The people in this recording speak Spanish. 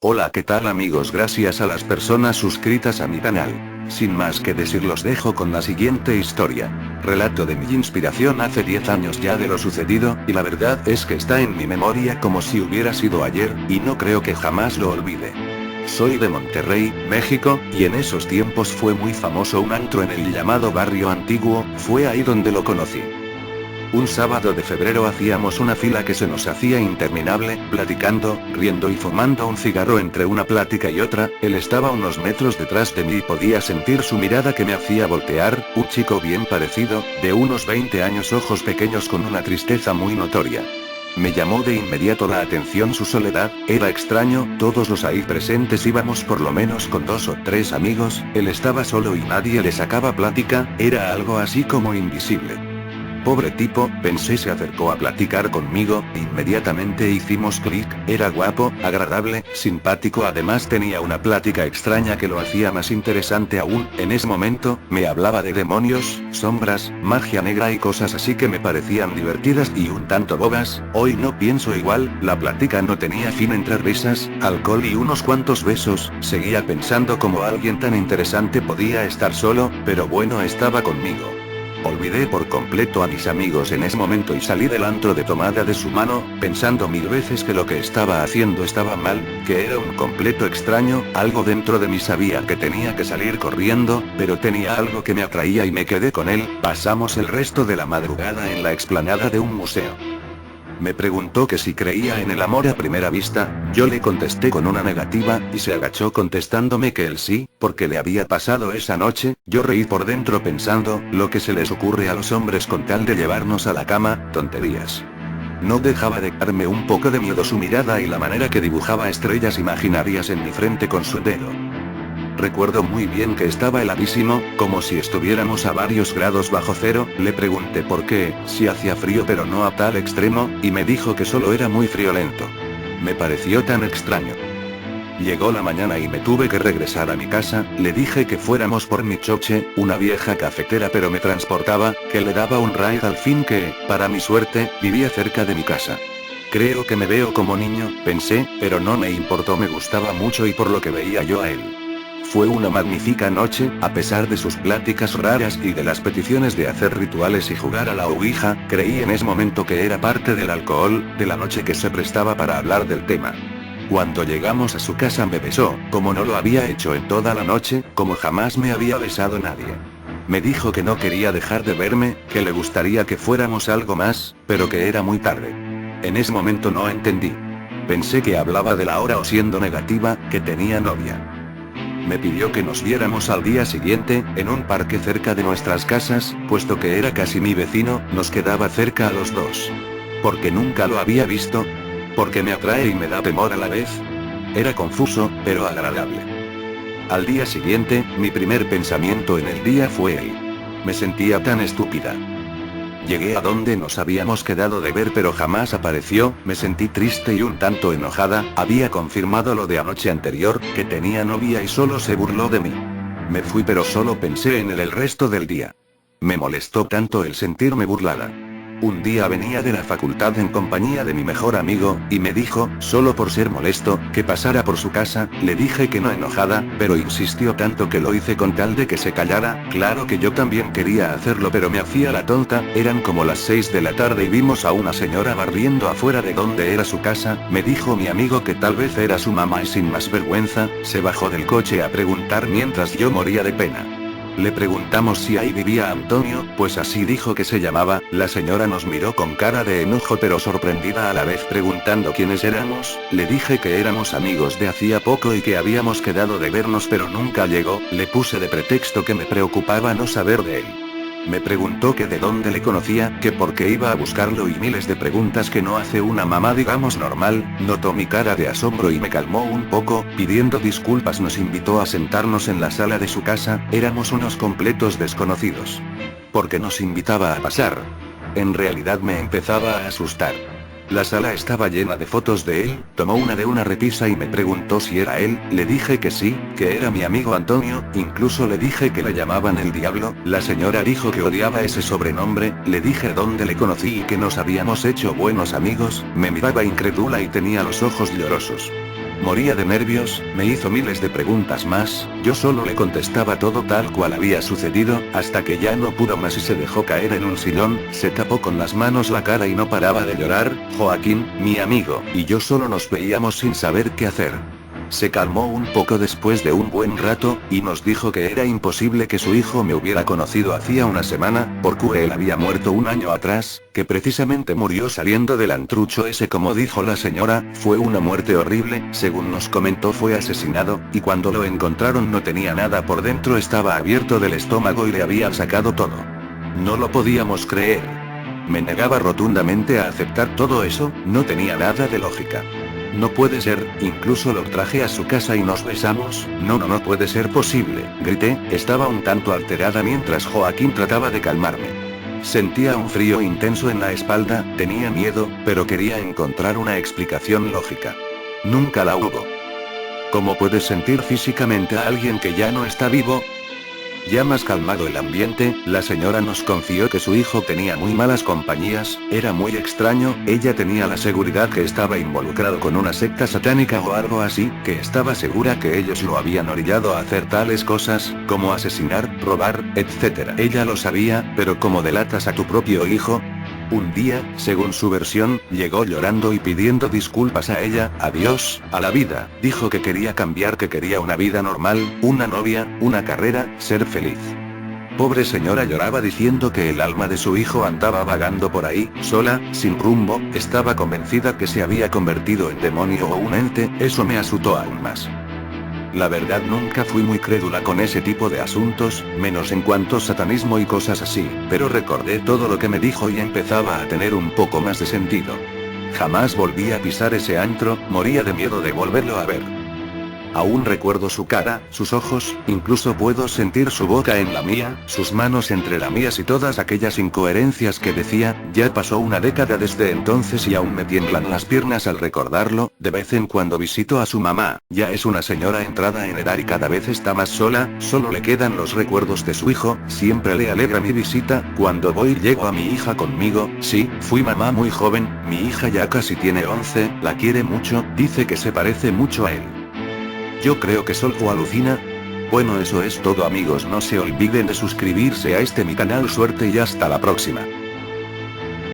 Hola, ¿qué tal amigos? Gracias a las personas suscritas a mi canal. Sin más que decir, los dejo con la siguiente historia. Relato de mi inspiración hace 10 años ya de lo sucedido, y la verdad es que está en mi memoria como si hubiera sido ayer, y no creo que jamás lo olvide. Soy de Monterrey, México, y en esos tiempos fue muy famoso un antro en el llamado Barrio Antiguo, fue ahí donde lo conocí. Un sábado de febrero hacíamos una fila que se nos hacía interminable, platicando, riendo y fumando un cigarro entre una plática y otra. Él estaba unos metros detrás de mí y podía sentir su mirada que me hacía voltear, un chico bien parecido, de unos 20 años, ojos pequeños con una tristeza muy notoria. Me llamó de inmediato la atención su soledad, era extraño, todos los ahí presentes íbamos por lo menos con 2 o 3 amigos, él estaba solo y nadie le sacaba plática, era algo así como invisible. Pobre tipo, pensé, se acercó a platicar conmigo, inmediatamente hicimos clic, era guapo, agradable, simpático, además tenía una plática extraña que lo hacía más interesante aún. En ese momento, me hablaba de demonios, sombras, magia negra y cosas así que me parecían divertidas y un tanto bobas. Hoy no pienso igual, la plática no tenía fin entre risas, alcohol y unos cuantos besos. Seguía pensando cómo alguien tan interesante podía estar solo, pero bueno, estaba conmigo. Olvidé por completo a mis amigos en ese momento y salí del antro de tomada de su mano, pensando 1000 veces que lo que estaba haciendo estaba mal, que era un completo extraño. Algo dentro de mí sabía que tenía que salir corriendo, pero tenía algo que me atraía y me quedé con él. Pasamos el resto de la madrugada en la explanada de un museo. Me preguntó que si creía en el amor a primera vista, yo le contesté con una negativa, y se agachó contestándome que él sí, porque le había pasado esa noche. Yo reí por dentro pensando, lo que se les ocurre a los hombres con tal de llevarnos a la cama, tonterías. No dejaba de darme un poco de miedo su mirada y la manera que dibujaba estrellas imaginarias en mi frente con su dedo. Recuerdo muy bien que estaba heladísimo, como si estuviéramos a varios grados bajo cero. Le pregunté por qué, si hacía frío pero no a tal extremo, y me dijo que solo era muy friolento. Me pareció tan extraño. Llegó la mañana y me tuve que regresar a mi casa. Le dije que fuéramos por mi choche, una vieja cafetera pero me transportaba, que le daba un ride al fin, que, para mi suerte, vivía cerca de mi casa. Creo que me veo como niño, pensé, pero no me importó, me gustaba mucho y por lo que veía yo a él. Fue una magnífica noche, a pesar de sus pláticas raras y de las peticiones de hacer rituales y jugar a la ouija. Creí en ese momento que era parte del alcohol, de la noche, que se prestaba para hablar del tema. Cuando llegamos a su casa me besó, como no lo había hecho en toda la noche, como jamás me había besado nadie. Me dijo que no quería dejar de verme, que le gustaría que fuéramos algo más, pero que era muy tarde. En ese momento no entendí. Pensé que hablaba de la hora o, siendo negativa, que tenía novia. Me pidió que nos viéramos al día siguiente, en un parque cerca de nuestras casas, puesto que era casi mi vecino, nos quedaba cerca a los dos. Porque nunca lo había visto. Porque me atrae y me da temor a la vez. Era confuso, pero agradable. Al día siguiente, mi primer pensamiento en el día fue él. Me sentía tan estúpida. Llegué a donde nos habíamos quedado de ver pero jamás apareció, me sentí triste y un tanto enojada. Había confirmado lo de anoche anterior, que tenía novia, y solo se burló de mí. Me fui pero solo pensé en él el resto del día. Me molestó tanto el sentirme burlada. Un día venía de la facultad en compañía de mi mejor amigo, y me dijo, solo por ser molesto, que pasara por su casa. Le dije que no, enojada, pero insistió tanto que lo hice con tal de que se callara. Claro que yo también quería hacerlo pero me hacía la tonta. Eran como las 6 de la tarde y vimos a una señora barriendo afuera de donde era su casa. Me dijo mi amigo que tal vez era su mamá y sin más vergüenza, se bajó del coche a preguntar mientras yo moría de pena. Le preguntamos si ahí vivía Antonio, pues así dijo que se llamaba. La señora nos miró con cara de enojo pero sorprendida a la vez, preguntando quiénes éramos. Le dije que éramos amigos de hacía poco y que habíamos quedado de vernos pero nunca llegó. Le puse de pretexto que me preocupaba no saber de él. Me preguntó que de dónde le conocía, que por qué iba a buscarlo y miles de preguntas que no hace una mamá, digamos, normal. Notó mi cara de asombro y me calmó un poco, pidiendo disculpas nos invitó a sentarnos en la sala de su casa. Éramos unos completos desconocidos. ¿Por qué nos invitaba a pasar? En realidad me empezaba a asustar. La sala estaba llena de fotos de él, tomó una de una repisa y me preguntó si era él. Le dije que sí, que era mi amigo Antonio, incluso le dije que le llamaban el Diablo. La señora dijo que odiaba ese sobrenombre. Le dije dónde le conocí y que nos habíamos hecho buenos amigos. Me miraba incrédula y tenía los ojos llorosos. Moría de nervios, me hizo miles de preguntas más, yo solo le contestaba todo tal cual había sucedido, hasta que ya no pudo más y se dejó caer en un sillón, se tapó con las manos la cara y no paraba de llorar. Joaquín, mi amigo, y yo solo nos veíamos sin saber qué hacer. Se calmó un poco después de un buen rato, y nos dijo que era imposible que su hijo me hubiera conocido hacía una semana, porque él había muerto un año atrás, que precisamente murió saliendo del antrucho ese, como dijo la señora, fue una muerte horrible, según nos comentó fue asesinado, y cuando lo encontraron no tenía nada por dentro, estaba abierto del estómago y le habían sacado todo. No lo podíamos creer. Me negaba rotundamente a aceptar todo eso, no tenía nada de lógica. No puede ser, incluso lo traje a su casa y nos besamos, no puede ser posible, grité, estaba un tanto alterada mientras Joaquín trataba de calmarme. Sentía un frío intenso en la espalda, tenía miedo, pero quería encontrar una explicación lógica. Nunca la hubo. ¿Cómo puedes sentir físicamente a alguien que ya no está vivo? Ya más calmado el ambiente, la señora nos confió que su hijo tenía muy malas compañías, era muy extraño, ella tenía la seguridad que estaba involucrado con una secta satánica o algo así, que estaba segura que ellos lo habían orillado a hacer tales cosas, como asesinar, robar, etc. Ella lo sabía, pero ¿cómo delatas a tu propio hijo? Un día, según su versión, llegó llorando y pidiendo disculpas a ella, a Dios, a la vida, dijo que quería cambiar, que quería una vida normal, una novia, una carrera, ser feliz. Pobre señora lloraba diciendo que el alma de su hijo andaba vagando por ahí, sola, sin rumbo, estaba convencida que se había convertido en demonio o un ente, eso me asustó aún más. La verdad nunca fui muy crédula con ese tipo de asuntos, menos en cuanto a satanismo y cosas así, pero recordé todo lo que me dijo y empezaba a tener un poco más de sentido. Jamás volví a pisar ese antro, moría de miedo de volverlo a ver. Aún recuerdo su cara, sus ojos, incluso puedo sentir su boca en la mía, sus manos entre las mías y todas aquellas incoherencias que decía. Ya pasó una década desde entonces y aún me tiemblan las piernas al recordarlo. De vez en cuando visito a su mamá, ya es una señora entrada en edad y cada vez está más sola, solo le quedan los recuerdos de su hijo, siempre le alegra mi visita. Cuando voy llego a mi hija conmigo, sí, fui mamá muy joven, mi hija ya casi tiene 11, la quiere mucho, dice que se parece mucho a él. Yo creo que solo alucina. Bueno, eso es todo amigos, no se olviden de suscribirse a mi canal, suerte y hasta la próxima.